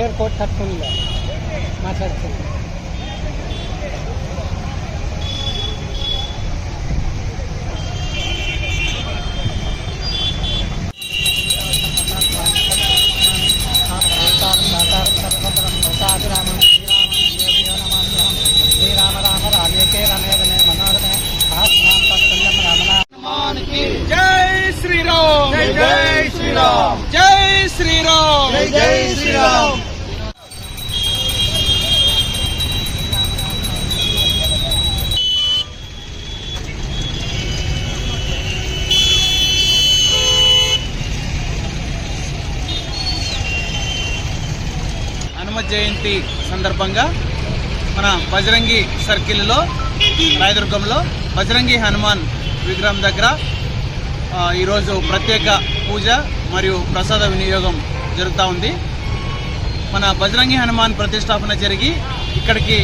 Airport కట్టుకుందా మాట్లాడుతుంది. శ్రీరామ రామ రామేకే రమే రమే మనోరమే ఆత్మాం తత్తుల్యం రామనామ జై శ్రీరామ్ జై జై శ్రీరామ్ జై శ్రీరామ్ జై జై శ్రీరామ్. హనుమ జయంతి సందర్భంగా మన బజరంగి సర్కిల్లో రాయదుర్గంలో బజరంగి హనుమాన్ విగ్రహం దగ్గర ఈరోజు ప్రత్యేక పూజ మరియు ప్రసాద వినియోగం జరుగుతూ ఉంది. మన బజరంగి హనుమాన్ ప్రతిష్టాపన జరిగి ఇక్కడికి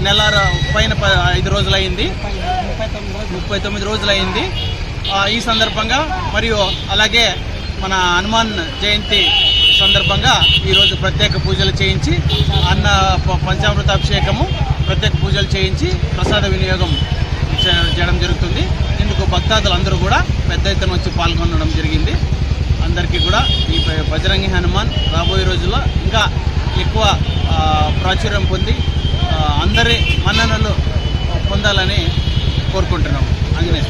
నెల పైన 5 రోజులైంది, 39 రోజులైంది. ఈ సందర్భంగా మరియు అలాగే మన హనుమాన్ జయంతి సందర్భంగా ఈరోజు ప్రత్యేక పూజలు చేయించి పంచామృత అభిషేకము ప్రత్యేక పూజలు చేయించి ప్రసాద వినియోగం చేయడం జరుగుతుంది. ఇందుకు భక్తాదులందరూ కూడా పెద్ద ఎత్తున వచ్చి పాల్గొనడం జరిగింది. అందరికీ కూడా ఈ బజరంగి హనుమాన్ రాబోయే రోజుల్లో ఇంకా ఎక్కువ ప్రాచుర్యం పొంది అందరి మన్ననలు పొందాలని కోరుకుంటున్నాము. ఆంజనేయ